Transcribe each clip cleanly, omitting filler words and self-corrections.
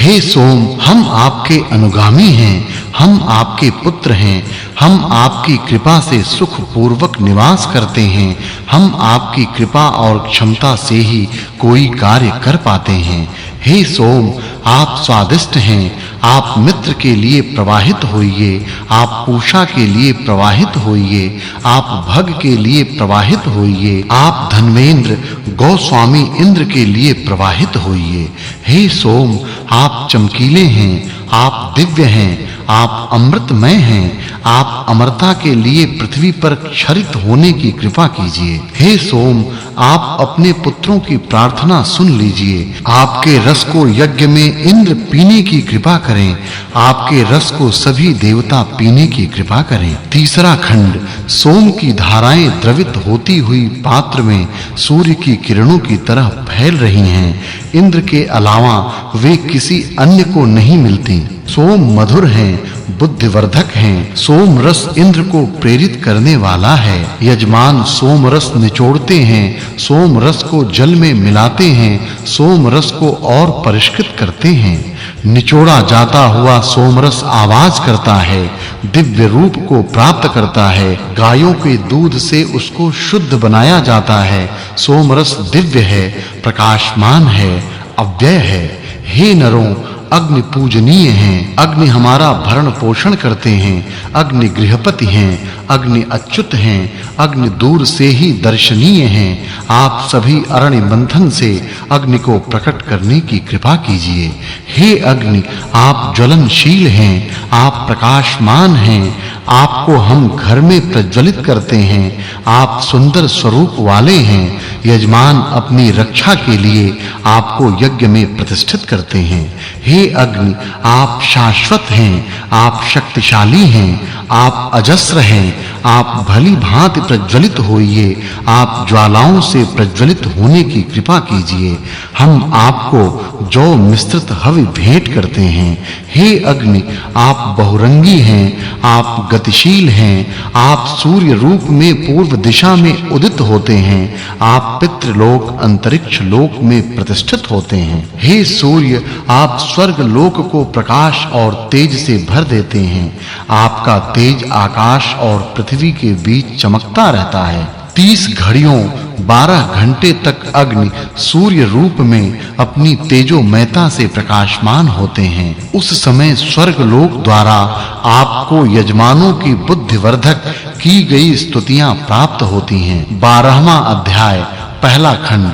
हे सोम, हम आपके अनुगामी हैं, हम आपके पुत्र हैं, हम आपकी कृपा से सुख पूर्वक निवास करते हैं, हम आपकी कृपा और क्षमता से ही कोई कार्य कर पाते हैं। हे सोम, आप स्वादिष्ट हैं, आप मित्र के लिए प्रवाहित होइए, आप पूषा के लिए प्रवाहित होइए, आप भग के लिए प्रवाहित होइए, आप धन्वेंद्र गोस्वामी इंद्र के लिए प्रवाहित होइए। हे सोम, आप चमकीले हैं, आप दिव्य हैं, आप अमृतमय हैं, आप अमरता के लिए पृथ्वी पर क्षरित होने की कृपा कीजिए। हे सोम, आप अपने पुत्रों की प्रार्थना सुन लीजिए, आपके रस को यज्ञ में इंद्र पीने की कृपा करें, आपके रस को सभी देवता पीने की कृपा करें। तीसरा खंड। सोम की धाराएं द्रवित होती हुई पात्र में सूर्य की किरणों की तरह फैल रही हैं, इंद्र के अलावा वे किसी अन्य को नहीं मिलती। सोम मधुर हैं, बुद्धिवर्धक हैं, सोम रस इंद्र को प्रेरित करने वाला है। यजमान सोम रस निचोड़ते हैं, सोम रस को जल में मिलाते हैं, सोम रस को और परिष्कृत करते हैं। निचोड़ा जाता हुआ सोम रस आवाज करता है, दिव्य रूप को प्राप्त करता है, गायों के दूध से उसको शुद्ध बनाया जाता है। सोम रस दिव्य है, प्रकाशमान है, अव्यय है। हे नरों, अग्नि पूजनीय हैं, अग्नि हमारा भरण पोषण करते हैं, अग्नि गृहपति हैं, अग्नि अच्युत हैं, अग्नि दूर से ही दर्शनीय हैं। आप सभी अरण्य मंथन से अग्नि को प्रकट करने की कृपा कीजिए। हे अग्नि, आप ज्वलनशील हैं, आप प्रकाशमान हैं, आपको हम घर में प्रज्वलित करते हैं, आप सुंदर स्वरूप वाले हैं। यजमान अपनी रक्षा के लिए आपको यज्ञ में प्रतिष्ठित करते हैं। हे अग्नि, आप शाश्वत हैं, आप शक्तिशाली हैं, आप अजस्र हैं, आप भली भांति प्रज्वलित होइए, आप ज्वालाओं से प्रज्वलित होने की कृपा कीजिए। हम आपको जौ मिश्रित हवि भेंट करते हैं। हे अग्नि, आप बहुरंगी हैं, आप गतिशील हैं, आप सूर्य रूप में पूर्व दिशा में उदित होते हैं, आप पितृलोक अंतरिक्ष लोक में प्रतिष्ठित होते हैं। हे सूर्य, आप स्वर्ग लोक को प्रकाश और तेज से भर देते हैं, आपका तेज आकाश और पृथ्वी के बीच चमकता रहता है। 30 घड़ियों 12 घंटे तक अग्नि सूर्य रूप में अपनी तेजोमयता से प्रकाशमान होते हैं। उस समय स्वर्ग लोक द्वारा आपको यजमानों की बुद्धिवर्धक की गई स्तुतियां प्राप्त होती हैं। 12वां अध्याय, पहला खंड।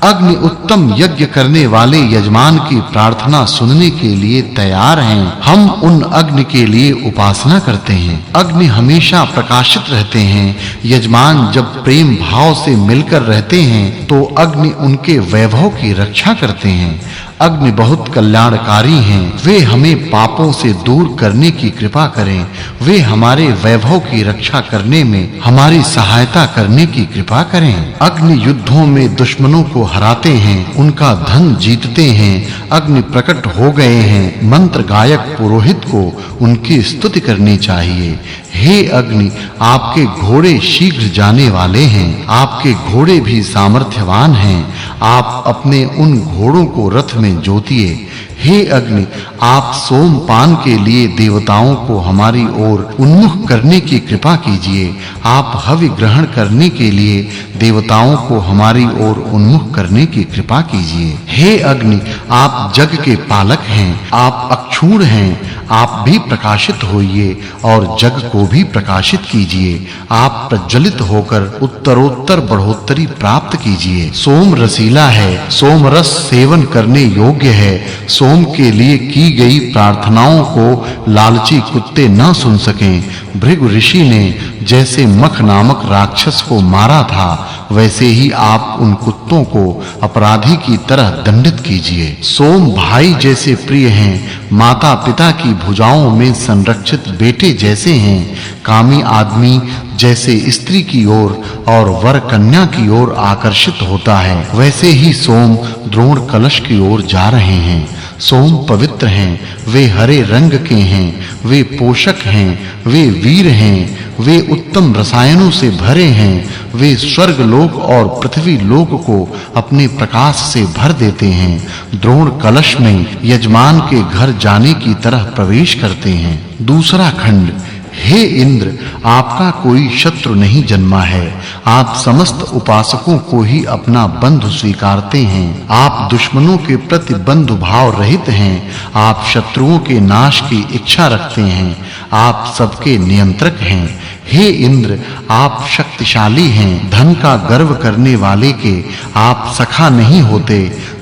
अग्नि उत्तम यज्ञ करने वाले यजमान की प्रार्थना सुनने के लिए तैयार हैं। हम उन अग्नि के लिए उपासना करते हैं। अग्नि हमेशा प्रकाशित रहते हैं। यजमान जब प्रेम भाव से मिलकर रहते हैं तो अग्नि उनके वैभव की रक्षा करते हैं। अग्नि बहुत कल्याणकारी हैं, वे हमें पापों से दूर करने की कृपा करें, वे हमारे वैभव की रक्षा करने में हमारी सहायता करने की कृपा करें। अग्नि युद्धों में दुश्मनों को हराते हैं, उनका धन जीतते हैं। अग्नि प्रकट हो गए हैं, मंत्र गायक पुरोहित को उनकी स्तुति करनी चाहिए। हे अग्नि, आपके घोड़े शीघ्र जाने वाले हैं, आपके घोड़े भी सामर्थ्यवान हैं, आप अपने उन घोड़ों को रथ में जोतिए। हे अग्नि, आप सोमपान के लिए देवताओं को हमारी ओर उन्मुख करने की कृपा कीजिए। आप हवि ग्रहण करने के लिए देवताओं को हमारी ओर उन्मुख करने की कृपा कीजिए। हे अग्नि, आप जग के पालक हैं, आप अक्षुण्ण हैं, आप भी प्रकाशित होइए और जग को भी प्रकाशित कीजिए। आप प्रज्वलित होकर उत्तरोत्तर बढ़ोतरी प्राप्त कीजिए। सोम रसीला है, सोम रस सेवन करने योग्य है। सोम के लिए की गई प्रार्थनाओं को लालची कुत्ते न सुन सकें। भृगु ऋषि ने जैसे मख नामक राक्षस को मारा था, वैसे ही आप उन कुत्तों को अपराधी की तरह दंडित कीजिए। सोम भाई जैसे प्रिय हैं, माता-पिता की भुजाओं में संरक्षित बेटे जैसे हैं। कामी आदमी जैसे स्त्री की ओर और वर कन्या की ओर आकर्षित होता है, वैसे ही सोम द्रोण कलश की ओर जा रहे हैं। सोम पवित्र हैं, वे हरे रंग के हैं, वे पोषक हैं, वे वीर हैं, वे उत्तम रसायनों से भरे हैं, वे स्वर्ग लोक और पृथ्वी लोक को अपने प्रकाश से भर देते हैं द्रोण कलश में यजमान के घर जाने की तरह प्रवेश करते हैं दूसरा खंड हे इंद्र आपका कोई शत्रु नहीं जन्मा है आप समस्त उपासकों को ही अपना बंधु स्वीकारते हैं आप दुश्मनों के प्रति बंधु भाव रहित हैं आप शत्रुओं के नाश की इच्छा रखते हैं आप सबके नियंत्रक हैं हे इंद्र आप शक्तिशाली हैं धन का गर्व करने वाले के आप सखा नहीं होते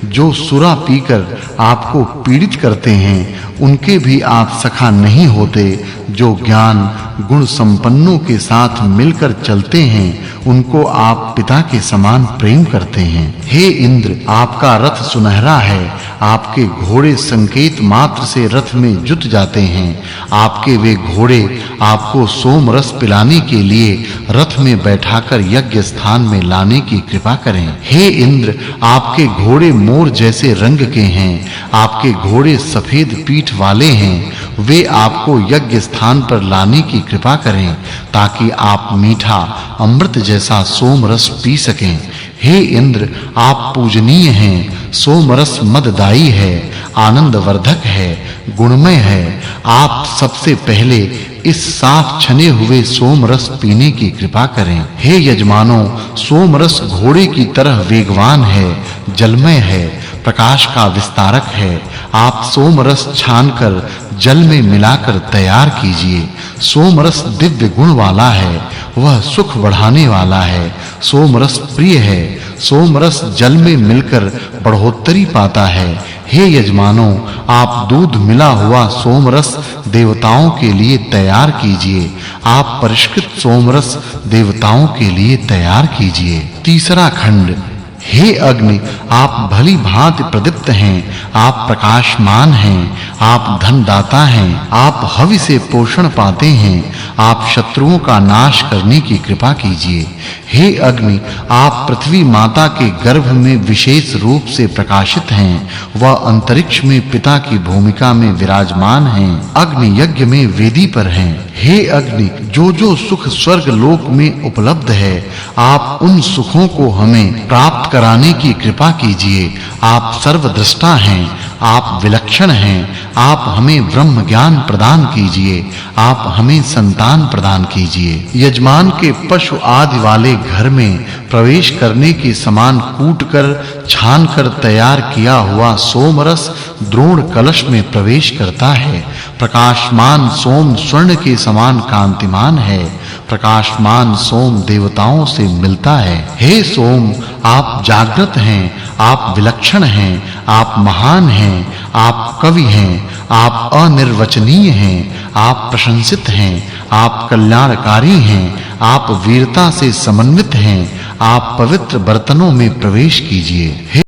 जो सुरा पीकर आपको पीड़ित करते हैं उनके भी आप सखा नहीं होते जो ज्ञान गुण संपन्नों के साथ मिलकर चलते हैं उनको आप पिता के समान प्रेम करते हैं हे इंद्र आपका रथ सुनहरा है आपके घोड़े संकेत मात्र से रथ में जुट जाते हैं आपके वे घोड़े आपको सोम रस पिलाने के लिए रथ में बैठाकर यज्ञ स्थान में लाने की कृपा करें हे इंद्र आपके घोड़े मोर जैसे रंग के हैं आपके घोड़े सफेद पीठ वाले हैं वे आपको यज्ञ स्थान पर लाने की कृपा करें ताकि आप मीठा अमृत जैसा सोम रस पी सकें हे इंद्र आप पूजनीय हैं सोम रस मददाई है आनंद वर्धक है गुणमय है आप सबसे पहले इस साफ छने हुए सोम रस पीने की कृपा करें हे यजमानों सोम रस घोड़े की तरह वेगवान है जलमय है प्रकाश का विस्तारक है आप सोम रस छानकर जल में मिलाकर तैयार कीजिए सोम रस दिव्य गुण वाला है वह सुख बढ़ाने वाला है सोम रस प्रिय है सोम रस जल में मिलकर बढ़ोतरी पाता है हे यजमानों आप दूध मिला हुआ सोम रस देवताओं के लिए तैयार कीजिए आप परिष्कृत सोम रस देवताओं के लिए तैयार कीजिए तीसरा खंड हे अग्नि आप भली भांति प्रदीप्त हैं आप प्रकाशमान हैं आप धनदाता हैं आप हवि से पोषण पाते हैं आप शत्रुओं का नाश करने की कृपा कीजिए हे अग्नि आप पृथ्वी माता के गर्भ में विशेष रूप से प्रकाशित हैं वह अंतरिक्ष में पिता की भूमिका में विराजमान हैं अग्नि यज्ञ में वेदी पर हैं हे अग्नि जो सुख स्वर्ग लोक में उपलब्ध है आप उन सुखों को हमें प्राप्त कराने की कृपा कीजिए आप सर्वद्रष्टा हैं आप विलक्षण हैं आप हमें ब्रह्म ज्ञान प्रदान कीजिए आप हमें संतान प्रदान कीजिए यजमान के पशु आदि वाले घर में प्रवेश करने के समान कूटकर छानकर तैयार किया हुआ सोम रस द्रोण कलश में प्रवेश करता है प्रकाशमान सोम स्वर्ण के समान कांतिमान है प्रकाशमान सोम देवताओं से मिलता है हे सोम आप जागृत हैं आप विलक्षण हैं आप महान हैं आप कवि हैं आप अनिर्वचनीय हैं आप प्रशंसित हैं आप कल्याणकारी हैं आप वीरता से समन्वित हैं आप पवित्र बर्तनों में प्रवेश कीजिए